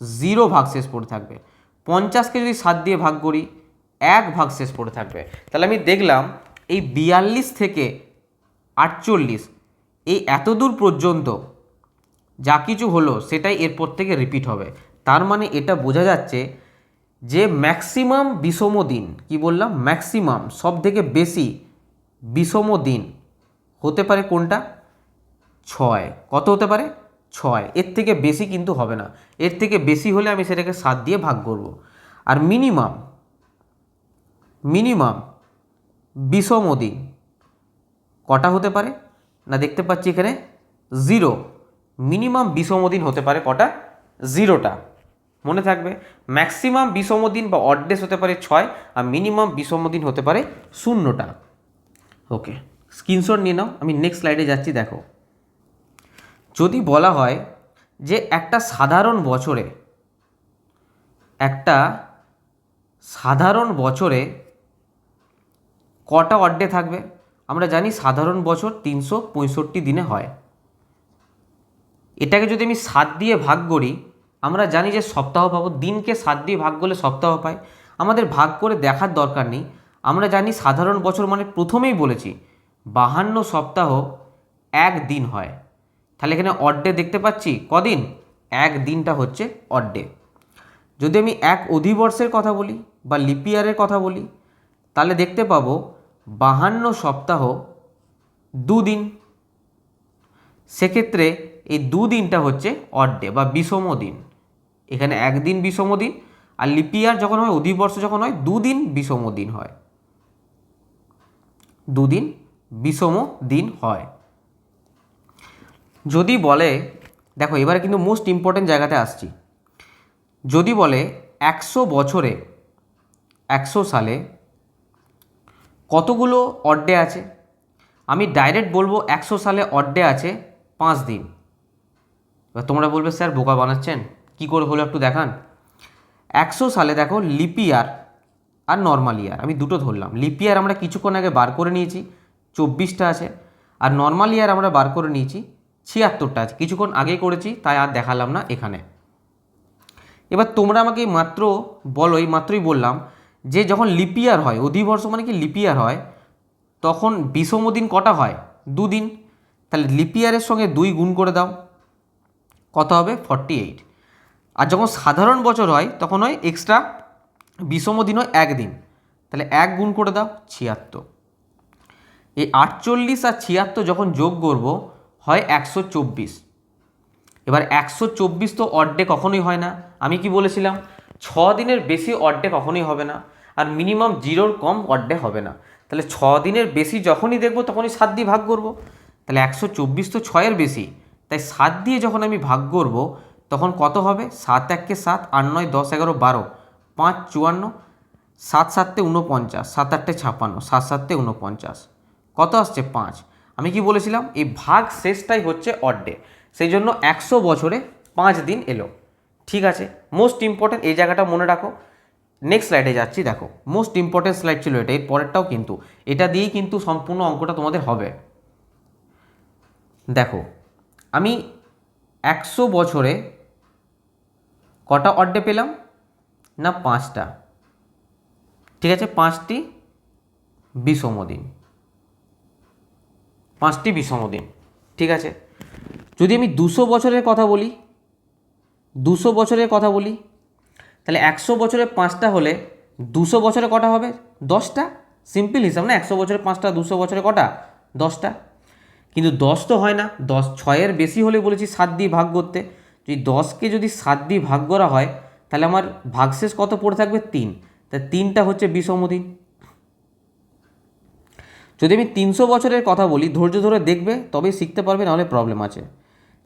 0 ভাগশেষ পড়ে থাকবে। 50কে যদি 7 দিয়ে ভাগ করি 1 ভাগশেষ পড়ে থাকবে। তাহলে আমি দেখলাম এই 42 থেকে 48 এই এত দূর পর্যন্ত যা কিছু হলো সেটাই এরপর থেকে রিপিট হবে। তার মানে এটা বোঝা যাচ্ছে যে ম্যাক্সিমাম বিষম দিন, কি বললাম, ম্যাক্সিমাম সব থেকে বেশি বিষম দিন হতে পারে কোনটা, 6। কত হতে পারে, 6। এর থেকে বেশি কিন্তু হবে না, এর থেকে বেশি হলে আমি সেটাকে 7 দিয়ে ভাগ করব। আর মিনিমাম বিষম দিন কটা হতে পারে না, দেখতে পাচ্ছি এখানে 0। মিনিমাম বিষম দিন হতে পারে কটা, 0টা। মনে থাকবে ম্যাক্সিমাম বিষম দিন বা অড ডেজ হতে পারে 6, আর মিনিমাম বিষম দিন হতে পারে 0টা। ওকে, স্ক্রিনশট নিয়ে নাও, আমি নেক্সট স্লাইডে যাচ্ছি। দেখো, যদি বলা হয় যে একটা সাধারণ বছরে কটা অড ডে থাকবে। আমরা জানি সাধারণ বছর 365 দিনে হয়। এটাকে যদি আমি 7 দিয়ে ভাগ করি, আমরা জানি যে সপ্তাহ পাবো। দিনকে 7 দিয়ে ভাগ করলে সপ্তাহ পাই, আমাদের ভাগ করে দেখার দরকার নেই। আমরা জানি সাধারণ বছর মানে প্রথমেই বলেছি 52 সপ্তাহ 1 দিন হয়। তাহলে এখানে অড ডে দেখতে পাচ্ছি কদিন, 1 দিনটা হচ্ছে অড ডে। যদি আমি এক অধিবর্ষের কথা বলি বা লিপ ইয়ারের কথা বলি তাহলে দেখতে পাবো 52 সপ্তাহ 2 দিন। সেক্ষেত্রে এই 2 দিনটা হচ্ছে অড ডে বা বিষম দিন। এখানে 1 দিন বিষম দিন, আর লিপ ইয়ার যখন হয়, অধিবর্ষ যখন হয়, 2 দিন বিষম দিন হয়, 2 দিন বিষম দিন হয়। যদি বলে, দেখো এবারে কিন্তু মোস্ট ইম্পর্টেন্ট জায়গাতে আসছি, যদি বলে 100 সালে কতগুলো অড ডে আছে, আমি ডাইরেক্ট বলবো 100 সালে অড ডে আছে 5 দিন। এবার তোমরা বলবে স্যার বোকা বানাচ্ছেন, কি করে হলো একটু দেখান। 100 সালে দেখো লিপ ইয়ার আর নর্মাল ইয়ার আমি দুটো ধরলাম। লিপ ইয়ার আমরা কিছুক্ষণ আগে বার করে নিয়েছি, 24টা আছে। আর নর্মাল ইয়ার আমরা বার করে নিয়েছি, 76টা আছে, কিছুক্ষণ আগেই করেছি, তাই আর দেখালাম না এখানে। এবার তোমরা আমাকে মাত্র বলো, এই মাত্রই বললাম যে যখন লিপ ইয়ার হয়, অধিবর্ষ মানে কি লিপ ইয়ার হয়, তখন বিষম দিন কটা হয়, 2 দিন। তাহলে লিপ ইয়ারের সঙ্গে 2 গুণ করে দাও, কত হবে, 48। আর যখন সাধারণ বছর হয় তখন হয় এক্সট্রা বিষম দিন হয় 1 দিন, তাহলে 1 গুণ করে দাও, 76। এই 48 আর 76 যখন যোগ করব হয় 124। এবার 124 তো অড ডে কখনোই হয় না, আমি কি বলেছিলাম 6 দিনের বেশি অড ডে কখনোই হবে না, আর মিনিমাম 0-র কম অড ডে হবে না। তাহলে 6 দিনের বেশি যখনই দেখব তখনই 7 দিয়ে ভাগ করব। তাহলে 124 তো 6-এর বেশি, তাই 7 দিয়ে যখন আমি ভাগ করব তখন কত হবে, 7 1-কে 7, 8 9 10 11 12, 5 54, 7 7-তে 49, 7 8-টে 56, 7 7-তে 49, কত আসছে 5। আমি কি বলেছিলাম এই ভাগ শেষটাই হচ্ছে অড ডে, সেই জন্য 100 বছরে 5 দিন এলো। ঠিক আছে, মোস্ট ইম্পর্টেন্ট এই জায়গাটা মনে রাখো। নেক্সট স্লাইডে যাচ্ছি। দেখো মোস্ট ইম্পর্টেন্ট স্লাইড ছিল এটা, এর পরেরটাও কিন্তু এটা দিয়েই কিন্তু সম্পূর্ণ অঙ্কটা তোমাদের হবে। দেখো আমি 100 বছরে কটা অড ডে পেলাম না, 5টা। ঠিক আছে, 5টি বিষম দিন, 5টি বিষম দিন। ঠিক আছে, যদি আমি 200 বছরের কথা বলি 200 বছরের কথা বলি, তাহলে 100 বছরে 5টা হলে 200 বছরে কটা হবে? 10টা। সিম্পল হিসাব না, 100 বছরে 5টা, 200 বছরে কটা? 10টা। কিন্তু 10 তো হয় না, 10 6-এর বেশি হলে বলেছি 7 দিয়ে ভাগ করতে। যদি 10কে যদি 7 দিয়ে ভাগ করা হয় তাহলে আমার ভাগশেষ কত পড়ে থাকবে? 3। তাই 3টা হচ্ছে বিষম দিন। যদি আমি 300 বছরের কথা বলি, ধৈর্য ধরে দেখবে তবেই শিখতে পারবে, নাহলে প্রবলেম আছে।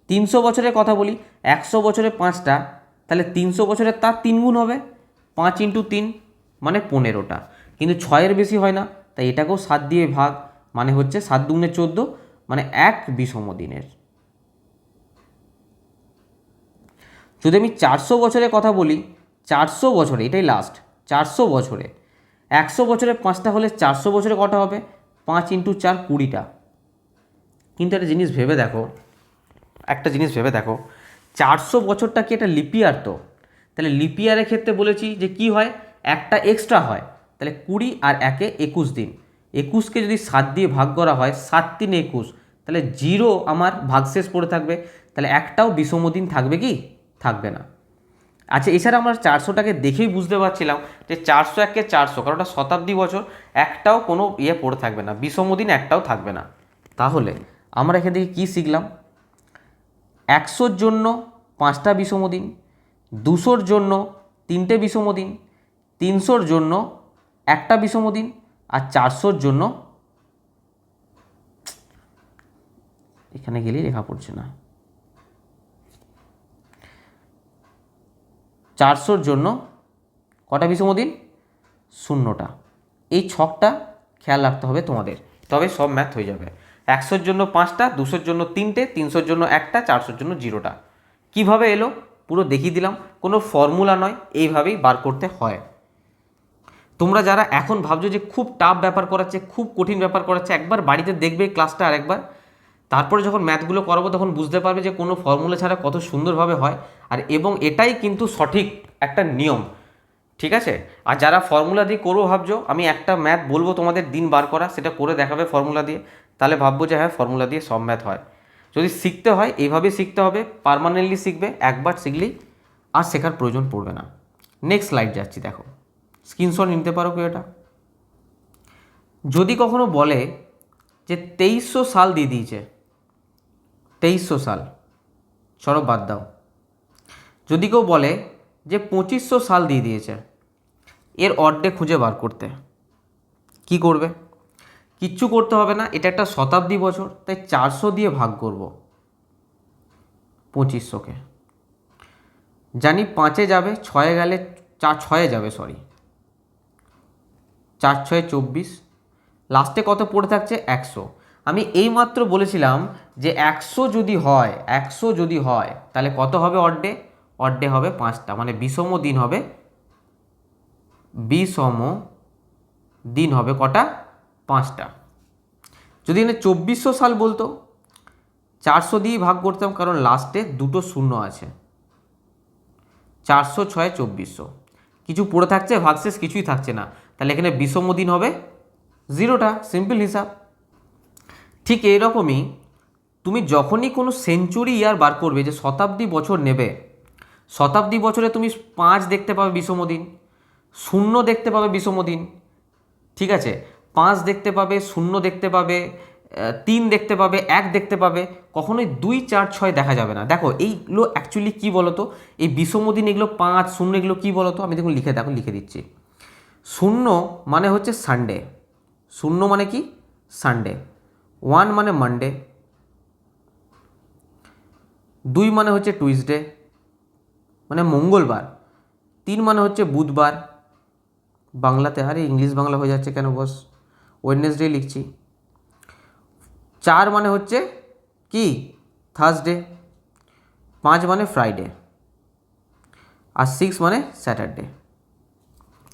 300 বছরের কথা বলি, 100 বছরে 5টা, তাহলে 300 বছরে তার 3 গুণ হবে, 5 ইন্টু 3 মানে 15টা। কিন্তু 6-এর বেশি হয় না, তাই এটাকেও 7 দিয়ে ভাগ, মানে হচ্ছে 7 দুগুণে 14, মানে 1 বিষম দিনের। যদি আমি 400 বছরের কথা বলি, 400 বছরে, এটাই লাস্ট, 400 বছরে 100 বছরে 5টা হলে 400 বছরে কটা হবে? 5 ইন্টু 4 20টা। কিন্তু একটা জিনিস ভেবে দেখো, 400 বছরটা কি একটা লিপিয়ার? তো তাহলে লিপিয়ারের ক্ষেত্রে বলেছি যে কি হয়, একটা এক্সট্রা হয়, তাহলে 20 আর 1-এ 21 দিন। 21কে যদি 7 দিয়ে ভাগ করা হয়, 7 3 21, তাহলে 0 আমার ভাগশেষ পড়ে থাকবে, তাহলে একটাও বিষম দিন থাকবে কি? থাকবে না। আচ্ছা, এছাড়া আমরা 400টাকে দেখেই বুঝতে পারছিলাম যে 401-কে 400, কারণ ওটা শতাব্দী বছর, একটাও কোনো পড়ে থাকবে না, বিষম দিন একটাও থাকবে না। তাহলে আমরা এখান থেকে কী শিখলাম? 100-র জন্য 5টা বিষম দিন, 200-র জন্য 3টে বিষম দিন, 300-র জন্য একটা বিষম দিন, আর 400-র জন্য, এখানে গেলেই লেখা পড়ছে না, 400-র জন্য কটা বিষম দিন? 0টা। এই ছকটা খেয়াল রাখতে হবে তোমাদের, তবে সব ম্যাথ হয়ে যাবে। 100-র জন্য 5টা, 200-র জন্য 3টে, 300-র জন্য একটা, 400-র জন্য 0টা। কীভাবে এলো পুরো দেখিয়ে দিলাম, কোনো ফর্মুলা নয়, এইভাবেই বার করতে হয়। তোমরা যারা এখন ভাবছো যে খুব টাফ ব্যাপার করাচ্ছে, খুব কঠিন ব্যাপার করাচ্ছে, একবার বাড়িতে দেখবে ক্লাসটা আরেকবার, তারপরে যখন ম্যাথগুলো করাবো তখন বুঝতে পারবে যে কোনো ফর্মুলা ছাড়া কত সুন্দরভাবে হয়। আর এবং এটাই কিন্তু সঠিক একটা নিয়ম, ঠিক আছে? আর যারা ফর্মুলা দিয়ে করবো ভাবছো, আমি একটা ম্যাথ বলবো তোমাদের দিন বার করা, সেটা করে দেখাবে ফর্মুলা দিয়ে, তাহলে ভাববো যে হ্যাঁ ফর্মুলা দিয়ে সব ম্যাথ হয়। যদি শিখতে হয় এইভাবেই শিখতে হবে, পার্মানেন্টলি শিখবে, একবার শিখলেই আর শেখার প্রয়োজন পড়বে না। নেক্সট স্লাইড যাচ্ছি, দেখো, স্ক্রিনশট নিতে পারো কেউ এটা। যদি কখনো বলে যে 2300 সাল দিয়ে দিয়েছে, 2300 সাল, সরব বাদ দাও। যদি কেউ বলে যে 2500 সাল দিয়ে দিয়েছে, এর অর্ধেক খুঁজে বার করতে কি করবে? কিচ্ছু করতে হবে না, এটা একটা শতাব্দী বছর, তাই 400 দিয়ে ভাগ করব 2500-কে। জানি 5-এ যাবে, 6-এ গেলে 6-এ যাবে, 4 6 24, লাস্টে কত পড়ে থাকছে? 100। আমি এইমাত্র বলেছিলাম যে 100 যদি হয়, 100 যদি হয় তাহলে কত হবে অর্ধে? অর্ধে হবে 5টা, মানে বিষম দিন হবে, বিষম দিন হবে কটা? 5টা। যদি এখানে 2400 সাল বলতো, 400 দিয়ে ভাগ করতাম, কারণ লাস্টে দুটো শূন্য আছে, 400 6 2400, কিছু পড়ে থাকছে, ভাগশেষ কিছুই থাকছে না, তাহলে এখানে বিষম দিন হবে 0টা। সিম্পল হিসাব। ঠিক এইরকমই তুমি যখনই কোনো সেঞ্চুরি ইয়ার বার করবে, যে শতাব্দী বছর নেবে, শতাব্দী বছরে তুমি 5 দেখতে পাবে বিষম দিন, 0 দেখতে পাবে বিষম দিন, ঠিক আছে? 5 দেখতে পাবে, 0 দেখতে পাবে, 3 দেখতে পাবে, 1 দেখতে পাবে, কখনোই 2 4 6 দেখা যাবে না। দেখো এইগুলো অ্যাকচুয়ালি কী বলতো, এই বিষম দিন এগুলো 5 0 এগুলো কী বলতো, আমি দেখুন লিখে দিচ্ছি। 0 মানে হচ্ছে সানডে, 0 মানে কি? সানডে। 1 মানে মানডে, 2 মানে হচ্ছে টুইসডে, মানে মঙ্গলবার, 3 মানে হচ্ছে বুধবার, বাংলাতে, আরে ইংলিশ বাংলা হয়ে যাচ্ছে কেন বস, ওয়েডনেসডে লিখছি। 4 মানে হচ্ছে কি? থার্সডে। 5 মানে ফ্রাইডে, আর 6 মানে স্যাটারডে,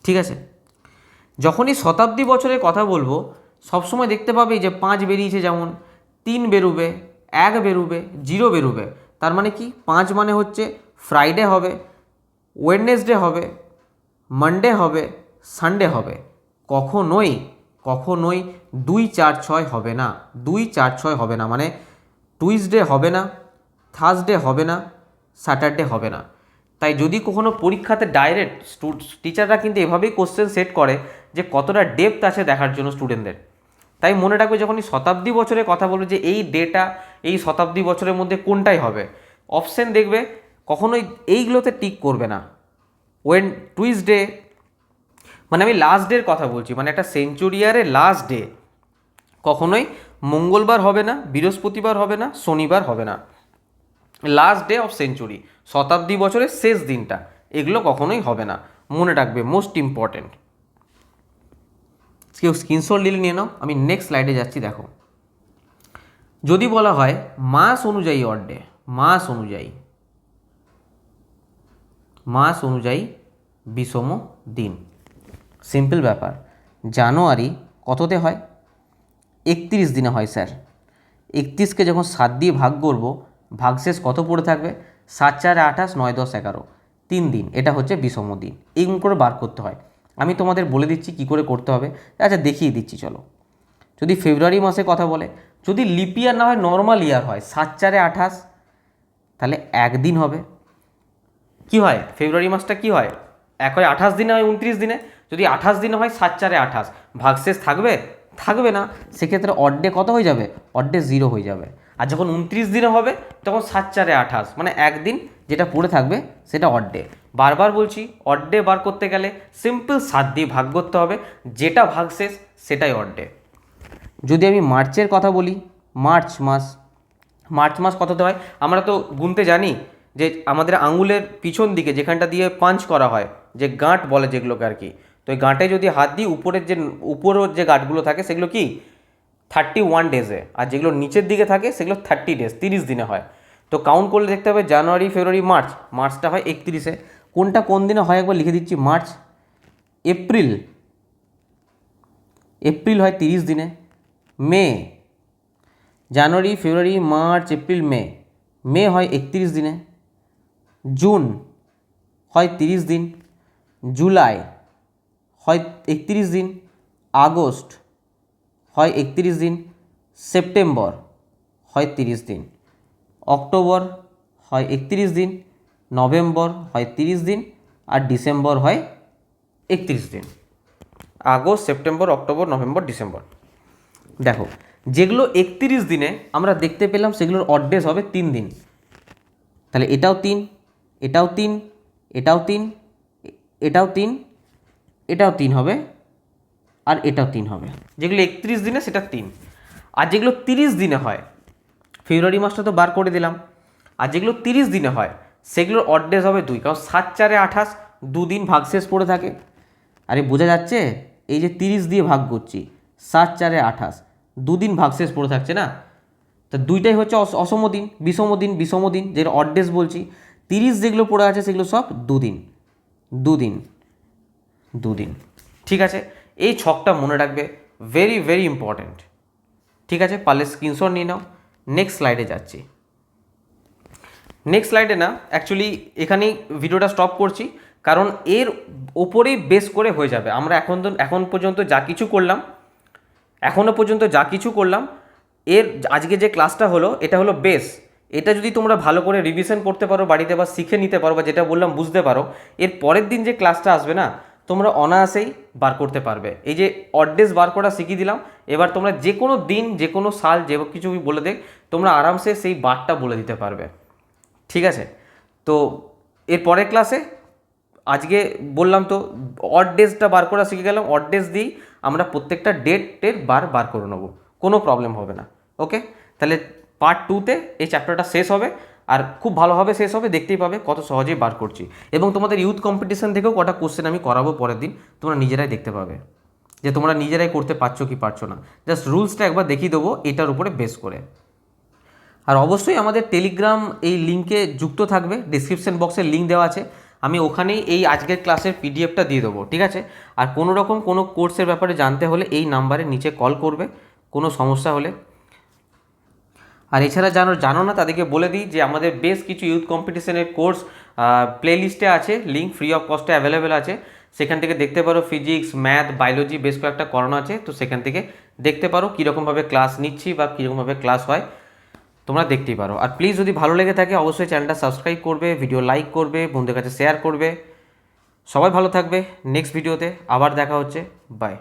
ঠিক আছে? যখনই শতাব্দী বছরের কথা বলবো, সবসময় দেখতে পাবে যে 5 বেরিয়েছে, যেমন 3 বেরোবে, 1 বেরোবে, 0 বেরোবে। তার মানে কি? 5 মানে হচ্ছে ফ্রাইডে হবে, ওয়েডনেসডে হবে, মানডে হবে, সানডে হবে। কখনোই 2 4 6 হবে না, 2 4 6 হবে না, মানে টুইসডে হবে না, থার্সডে হবে না, স্যাটারডে হবে না। তাই যদি কখনো পরীক্ষাতে ডাইরেক্ট টিচাররা কিন্তু এভাবেই কোশ্চেন সেট করে যে কতটা ডেপথ আছে দেখার জন্য স্টুডেন্টদের। তাই মনে রাখবে যখনই শতাব্দী বছরের কথা বলবে যে এই ডেটা এই শতাব্দী বছরের মধ্যে কোনটাই হবে, অপশন দেখবে কখনোই এইগুলোতে টিক করবে না। ওয়েন টুইসডে, মানে আমি লাস্ট ডের কথা বলছি, মানে একটা সেঞ্চুরিয়ারের লাস্ট ডে কখনোই মঙ্গলবার হবে না, বৃহস্পতিবার হবে না, শনিবার হবে না। লাস্ট ডে অফ সেঞ্চুরি, শতাব্দী বছরের শেষ দিনটা, এগুলো কখনোই হবে না, মনে রাখবে, মোস্ট ইম্পর্টেন্ট। কেউ স্ক্রিনশট নিয়ে নাও। আমি নেক্সট স্লাইডে যাচ্ছি। দেখো, যদি বলা হয় মাস অনুযায়ী অড ডে, মাস অনুযায়ী বিষম দিন, সিম্পল ব্যাপার। জানুয়ারি কততে হয়? 31 দিনে হয় স্যার। 31কে যখন 7 দিয়ে ভাগ করব, ভাগশেষ কত পড়ে থাকবে? 7 4 28, 9 10 11, 3 দিন। এটা হচ্ছে বিষম দিন। এরকম করে বার করতে হয়। আমি তোমাদের বলে দিচ্ছি কি করে করতে হবে। আচ্ছা, দেখিয়ে দিচ্ছি চলো। যদি ফেব্রুয়ারি মাসে কথা বলে, যদি লিপ ইয়ার না হয়, নর্মাল ইয়ার হয়, 7 4 28, তাহলে একদিন হবে। কি হয় ফেব্রুয়ারি মাসটা কি হয়? এক হয় 28 দিনে, হয় 29 দিনে। যদি 28 দিনে হয়, 7 4 28, ভাগশেষ থাকবে? থাকবে না। সেক্ষেত্রে অড ডে কত হয়ে যাবে? অড ডে 0 হয়ে যাবে। আর যখন 29 দিনে হবে তখন 7 4 28, মানে একদিন যেটা পড়ে থাকবে সেটা অড ডে। বারবার বলছি, অড ডে বার করতে গেলে সিম্পল 7 দিয়ে ভাগ করতে হবে, যেটা ভাগশেষ সেটাই অড ডে। যদি আমি মার্চের কথা বলি, মার্চ মাস কততে হয়? আমরা তো গুনতে জানি যে আমাদের আঙুলের পিছন দিকে যেখানটা দিয়ে পাঞ্চ করা হয়, যে গাঁট বলে যেগুলোকে আর কি, তো এই গাঁটে যদি হাত দিই, উপরের যে গাঁটগুলো থাকে সেগুলো কি 31 ডেজে, আর যেগুলো নিচের দিকে থাকে সেগুলো 30 ডেজ, 30 দিনে হয়। তো কাউন্ট করলে দেখতে হবে জানুয়ারি, ফেব্রুয়ারি, মার্চটা হয় 31-এ। কোনটা কোন দিনে হয় একবার লিখে দিচ্ছি। মার্চ। এপ্রিল হয় 30 দিনে। মে, জানুয়ারি, ফেব্রুয়ারি, মার্চ, এপ্রিল, মে হয় 31 দিনে। জুন হয় 30 দিন। জুলাই হয় 31 দিন। আগস্ট হয় 31 দিন। সেপ্টেম্বর হয় 30 দিন। অক্টোবর হয় 31 দিন। নভেম্বর হয় 30 দিন। আর ডিসেম্বর হয় 31 দিন। August, September, October, November, December. দেখো, যেগুলো 31 দিনে আমরা দেখতে পেলাম সেগুলোর অড ডেজ হবে 3 দিন। তাহলে এটাও 3, এটাও 3, এটাও 3, এটাও 3, এটাও 3 হবে, আর এটাও 3 হবে। যেগুলো 31 দিনে সেটা 3। আর যেগুলো 30 দিনে হয়, ফেব্রুয়ারি মাসটা তো বার করে দিলাম, আর যেগুলো 30 দিনে হয় সেগুলোর অড ডেজ হবে 2, কারণ 7 4 28, 2 দিন ভাগশেষ পড়ে থাকে। আরে বোঝা যাচ্ছে? এই যে 30 দিয়ে ভাগ করছি, 7 4 28, 2 দিন ভাগশেষ পড়ে থাকছে না? তো দুইটাই হচ্ছে অসম দিন, বিষম দিন, যেটা অড ডেজ বলছি। 30 যেগুলো পড়ে আছে সেগুলো সব 2 দিন, 2 দিন, 2 দিন। ঠিক আছে, এই ছকটা মনে রাখবে, ভেরি ভেরি ইম্পর্ট্যান্ট। ঠিক আছে, পারলে স্ক্রিনশট নিয়ে নাও। নেক্সট স্লাইডে যাচ্ছি। নেক্সট স্লাইডে না, অ্যাকচুয়ালি এখানেই ভিডিওটা স্টপ করছি, কারণ এর ওপরেই বেস করে হয়ে যাবে। আমরা এখন পর্যন্ত যা কিছু করলাম, এখনও পর্যন্ত যা কিছু করলাম, এর আজকে যে ক্লাসটা হলো এটা হলো বেস। এটা যদি তোমরা ভালো করে রিভিশন করতে পারো বাড়িতে, বা শিখে নিতে পারো, বা যেটা বললাম বুঝতে পারো, এর পরের দিন যে ক্লাসটা আসবে না, তোমরা অনায়াসেই বার করতে পারবে। এই যে অড ডেজ বার করা শিখিয়ে দিলাম, এবার তোমরা যে কোনো দিন, যে কোনো সাল, যে কিছু বলে দেখ, তোমরা আরামসে সেই বারটা বলে দিতে পারবে। ঠিক আছে, তো এর পরের ক্লাসে, আজকে বললাম তো অড ডেজটা বার করা শিখে গেলাম, অড ডেজ দিয়েই আমরা প্রত্যেকটা ডেটের বার করে নেবো, কোনো প্রবলেম হবে না। ওকে, তাহলে পার্ট 2-তে এই চ্যাপ্টারটা শেষ হবে, আর খুব ভালোভাবে শেষ হবে, দেখতেই পাবে কত সহজেই বার করছি। এবং তোমাদের ইউথ কম্পিটিশন থেকেও কটা কোশ্চেন আমি করাবো পরের দিন, তোমরা নিজেরাই দেখতে পাবে যে তোমরা নিজেরাই করতে পারছো কি পারছো না। জাস্ট রুলসটা একবার দেখিয়ে দেবো এটার উপরে বেস করে। আর অবশ্যই আমাদের টেলিগ্রাম এই লিঙ্কে যুক্ত থাকবে, ডিসক্রিপশন বক্সে লিঙ্ক দেওয়া আছে, আমি ওখানেই এই আজকের ক্লাসের পিডিএফটা দিয়ে দেবো। ঠিক আছে, আর কোনো রকম কোনো কোর্সের ব্যাপারে জানতে হলে এই নাম্বারে নিচে কল করবে কোনো সমস্যা হলে। আর এছাড়া জানো না তাদেরকে বলে দিই যে আমাদের বেশ কিছু ইউথ কম্পিটিশনের কোর্স প্লেলিস্টে আছে, লিঙ্ক ফ্রি অফ কস্টে অ্যাভেলেবেল আছে, সেখান থেকে দেখতে পারো। ফিজিক্স, ম্যাথ, বায়োলজি বেশ কয়েকটা করানো আছে, তো সেখান থেকে দেখতে পারো কীরকমভাবে ক্লাস নিচ্ছি বা কীরকমভাবে ক্লাস হয়। তোমরা দেখতেই পারো। আর প্লিজ যদি ভালো লেগে থাকে অবশ্যই চ্যানেলটা সাবস্ক্রাইব করবে, ভিডিও লাইক করবে, বন্ধুদের কাছে শেয়ার করবে। সবাই ভালো থাকবে। নেক্সট ভিডিওতে আবার দেখা হচ্ছে। বাই।